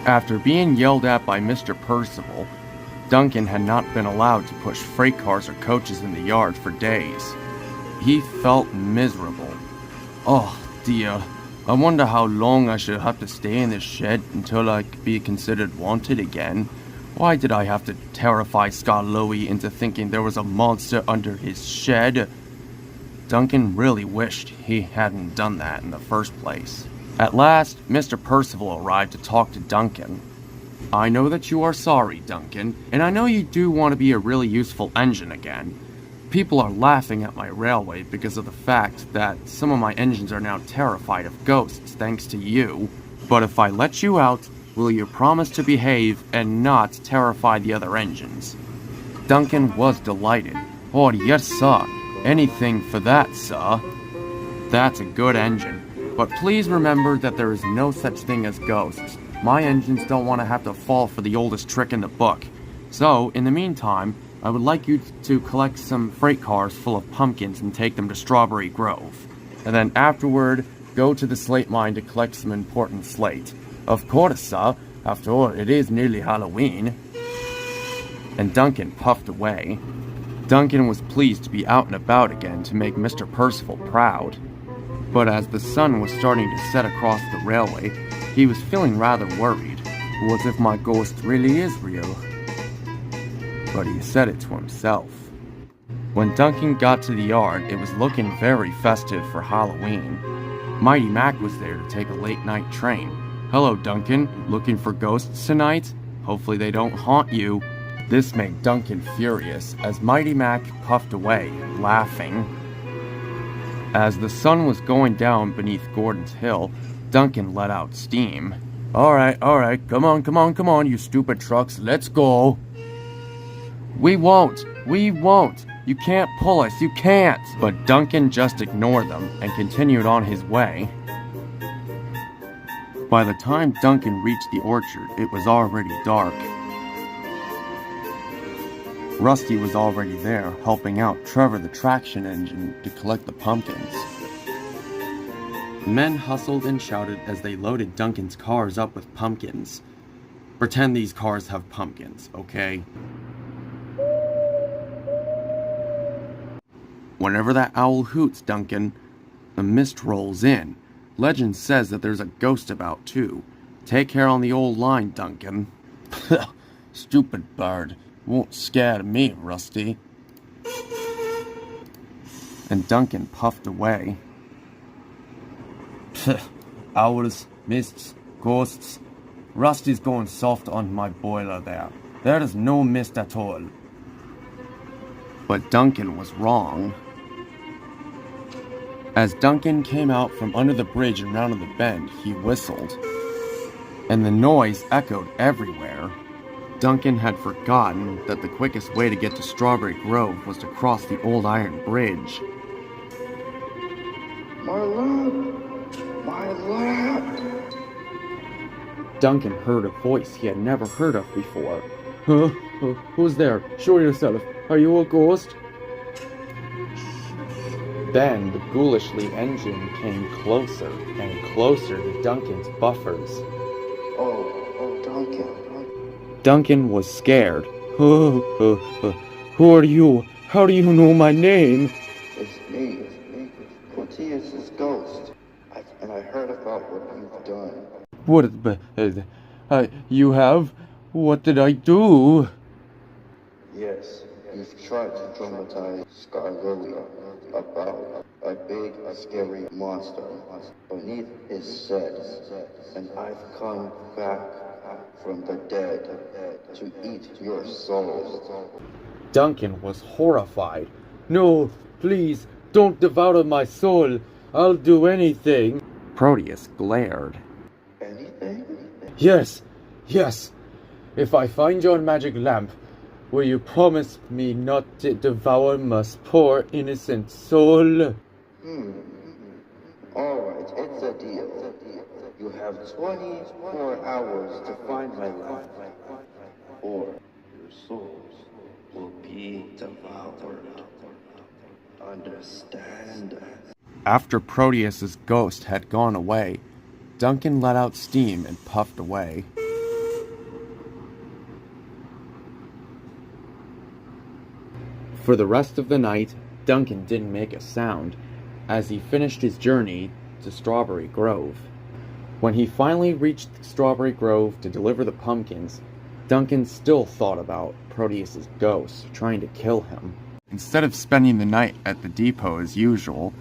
After being yelled at by Mr. Percival, Duncan had not been allowed to push freight cars or coaches in the yard for days. He felt miserable. Oh dear, I wonder how long I should have to stay in this shed until I could be considered wanted again. Why did I have to terrify Skarloey into thinking there was a monster under his shed? Duncan really wished he hadn't done that in the first place. At last, Mr. Percival arrived to talk to Duncan. I know that you are sorry, Duncan, and I know you do want to be a really useful engine again. People are laughing at my railway because of the fact that some of my engines are now terrified of ghosts thanks to you. But if I let you out, will you promise to behave and not terrify the other engines? Duncan was delighted. Oh, yes, sir. Anything for that, sir. That's a good engine. But please remember that there is no such thing as ghosts. My engines don't want to have to fall for the oldest trick in the book. So, in the meantime, I would like you to collect some freight cars full of pumpkins and take them to Strawberry Grove. And then afterward, go to the slate mine to collect some important slate. Of course, sir. After all, it is nearly Halloween. And Duncan puffed away. Duncan was pleased to be out and about again to make Mr. Percival proud. But as the sun was starting to set across the railway, he was feeling rather worried. What if my ghost really is real? But he said it to himself. When Duncan got to the yard, it was looking very festive for Halloween. Mighty Mac was there to take a late-night train. Hello, Duncan. Looking for ghosts tonight? Hopefully they don't haunt you. This made Duncan furious as Mighty Mac puffed away, laughing. As the sun was going down beneath Gordon's Hill, Duncan let out steam. Alright, come on, you stupid trucks, let's go. We won't. You can't pull us, you can't. But Duncan just ignored them and continued on his way. By the time Duncan reached the orchard, it was already dark. Rusty was already there, helping out Trevor the traction engine to collect the pumpkins. Men hustled and shouted as they loaded Duncan's cars up with pumpkins. Pretend these cars have pumpkins, okay? Whenever that owl hoots, Duncan, the mist rolls in. Legend says that there's a ghost about, too. Take care on the old line, Duncan. Stupid bird. Won't scare me, Rusty. And Duncan puffed away. Owls, mists, ghosts. Rusty's going soft on my boiler there. There is no mist at all. But Duncan was wrong. As Duncan came out from under the bridge and rounded the bend, he whistled. And the noise echoed everywhere. Duncan had forgotten that the quickest way to get to Strawberry Grove was to cross the old iron bridge. My lamp! Duncan heard a voice he had never heard of before. Huh? Who's there? Show yourself. Are you a ghost? Then the ghoulishly engine came closer and closer to Duncan's buffers. Oh, Duncan. Duncan was scared. Who are you? How do you know my name? It's me. Proteus' ghost. And I heard about what you've done. What? You have? What did I do? Yes, you've tried to traumatize Skarloey about a big, scary monster beneath his shed. And I've come back from the dead to eat your soul. Duncan was horrified. No, please, don't devour my soul. I'll do anything. Proteus glared. Anything? Yes. If I find your magic lamp, will you promise me not to devour my poor innocent soul? Alright, it's a deal. You have 24 hours to find my lamp, or your souls will be devoured. Understand? After Proteus's ghost had gone away, Duncan let out steam and puffed away. For the rest of the night, Duncan didn't make a sound as he finished his journey to Strawberry Grove. When he finally reached Strawberry Grove to deliver the pumpkins, Duncan still thought about Proteus's ghost trying to kill him. Instead of spending the night at the depot as usual,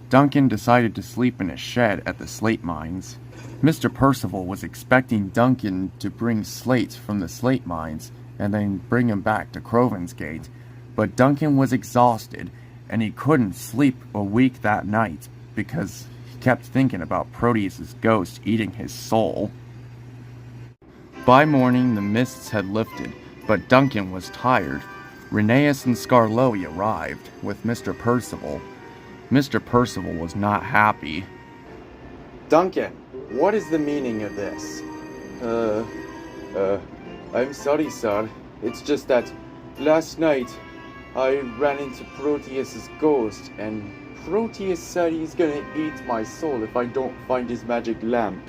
Duncan decided to sleep in a shed at the slate mines. Mr. Percival was expecting Duncan to bring slates from the slate mines and then bring him back to Croven's Gate, but Duncan was exhausted and he couldn't sleep a week that night because he kept thinking about Proteus's ghost eating his soul. By morning, the mists had lifted, but Duncan was tired. Rheneas and Skarloey arrived with Mr. Percival. Mr. Percival was not happy. Duncan, what is the meaning of this? I'm sorry, sir. It's just that last night I ran into Proteus's ghost, and Proteus said he's gonna eat my soul if I don't find his magic lamp.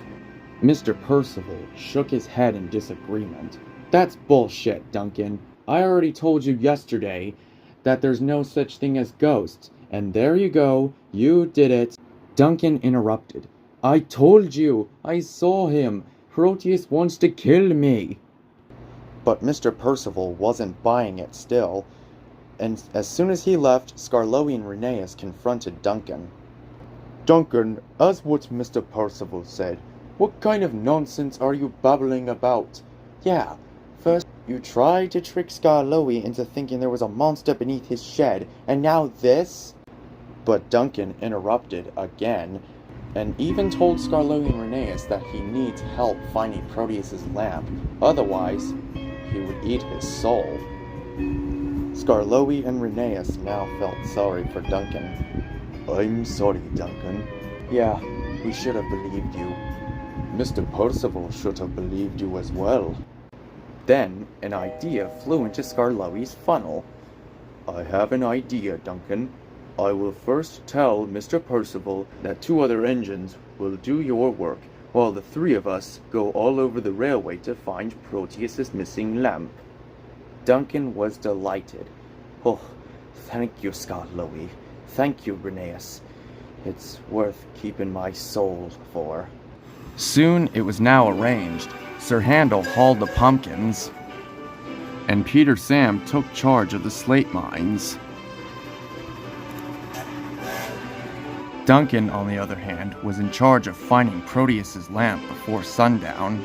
Mr. Percival shook his head in disagreement. That's bullshit, Duncan. I already told you yesterday that there's no such thing as ghosts, and there you go, you did it. Duncan interrupted. I told you, I saw him. Proteus wants to kill me. But Mr. Percival wasn't buying it still, and as soon as he left, Skarloey and Rheneas confronted Duncan. Duncan, as what Mr. Percival said, what kind of nonsense are you babbling about? Yeah, first you tried to trick Skarloey into thinking there was a monster beneath his shed, and now this? But Duncan interrupted again, and even told Skarloey and Rheneas that he needs help finding Proteus's lamp, otherwise he would eat his soul. Skarloey and Rheneas now felt sorry for Duncan. I'm sorry, Duncan. Yeah, we should have believed you. Mr. Percival should have believed you as well. Then, an idea flew into Skarloey's funnel. I have an idea, Duncan. I will first tell Mr. Percival that 2 other engines will do your work, while the 3 of us go all over the railway to find Proteus's missing lamp. Duncan was delighted. Oh, thank you, Skarloey. Thank you, Rheneas. It's worth keeping my soul for. Soon it was now arranged. Sir Handel hauled the pumpkins, and Peter Sam took charge of the slate mines. Duncan, on the other hand, was in charge of finding Proteus's lamp before sundown.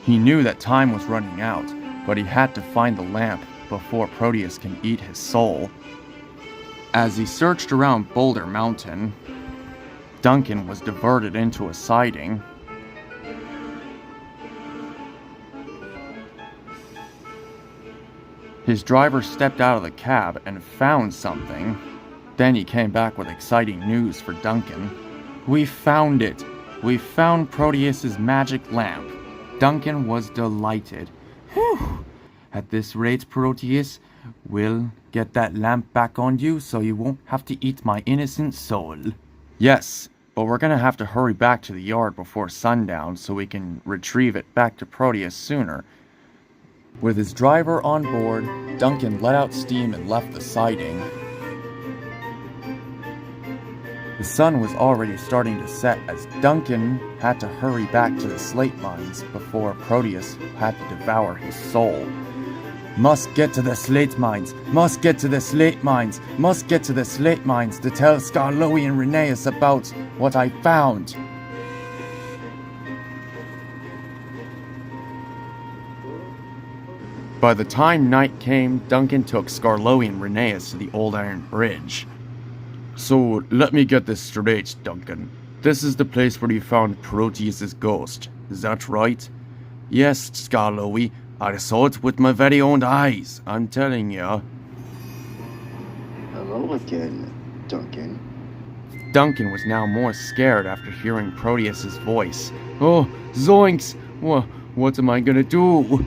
He knew that time was running out, but he had to find the lamp before Proteus can eat his soul. As he searched around Boulder Mountain, Duncan was diverted into a siding. His driver stepped out of the cab and found something. Then he came back with exciting news for Duncan. We found it! We found Proteus's magic lamp. Duncan was delighted. Whew! At this rate, Proteus, we'll get that lamp back on you so you won't have to eat my innocent soul. Yes, but we're gonna have to hurry back to the yard before sundown so we can retrieve it back to Proteus sooner. With his driver on board, Duncan let out steam and left the siding. The sun was already starting to set as Duncan had to hurry back to the slate mines before Proteus had to devour his soul. Must get to the slate mines, must get to the slate mines, must get to the slate mines to tell Skarloey and Rheneas about what I found. By the time night came, Duncan took Skarloey and Rheneas to the Old Iron Bridge. So, let me get this straight, Duncan. This is the place where you found Proteus's ghost, is that right? Yes, Skarloey, I saw it with my very own eyes, I'm telling you. Hello again, Duncan. Duncan was now more scared after hearing Proteus's voice. Oh, zoinks! What am I gonna do?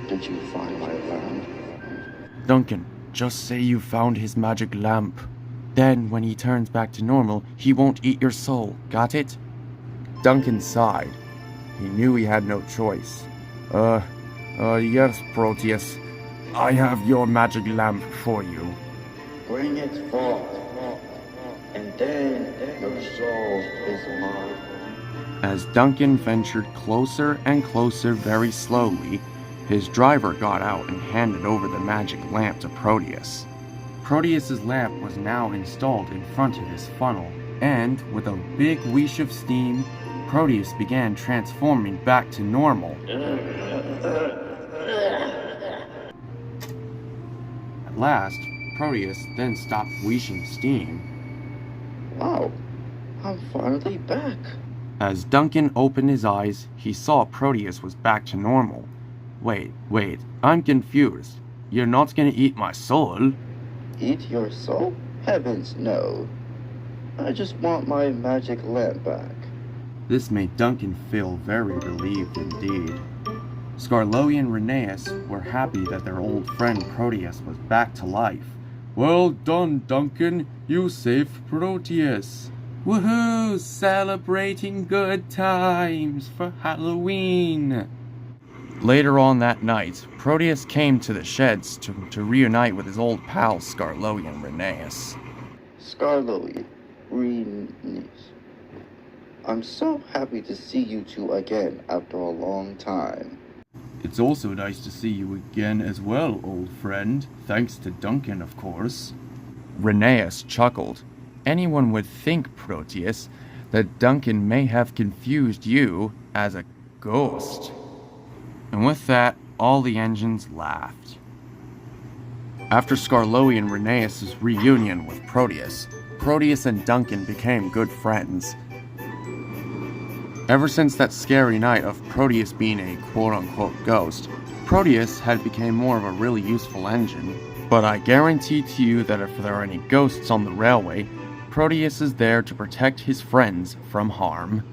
Did you find my lamp? Duncan, just say you found his magic lamp. Then, when he turns back to normal, he won't eat your soul. Got it? Duncan sighed. He knew he had no choice. Yes, Proteus. I have your magic lamp for you. Bring it forth, and then your soul is mine. As Duncan ventured closer and closer very slowly, his driver got out and handed over the magic lamp to Proteus. Proteus's lamp was now installed in front of his funnel, and with a big whoosh of steam, Proteus began transforming back to normal. At last, Proteus then stopped wheezing steam. Wow, I'm finally back. As Duncan opened his eyes, he saw Proteus was back to normal. Wait, I'm confused. You're not gonna eat my soul? Eat your soul? Heavens, no. I just want my magic lamp back. This made Duncan feel very relieved indeed. Skarloey and Rheneas were happy that their old friend Proteus was back to life. Well done, Duncan. You saved Proteus. Woohoo! Celebrating good times for Halloween! Later on that night, Proteus came to the sheds to reunite with his old pals Skarloey and Rheneas. Skarloey, Rheneas. I'm so happy to see you two again after a long time. It's also nice to see you again as well, old friend. Thanks to Duncan, of course. Rheneas chuckled. Anyone would think, Proteus, that Duncan may have confused you as a ghost. And with that, all the engines laughed. After Skarloey and Rheneas' reunion with Proteus, Proteus and Duncan became good friends. Ever since that scary night of Proteus being a quote-unquote ghost, Proteus had become more of a really useful engine. But I guarantee to you that if there are any ghosts on the railway, Proteus is there to protect his friends from harm.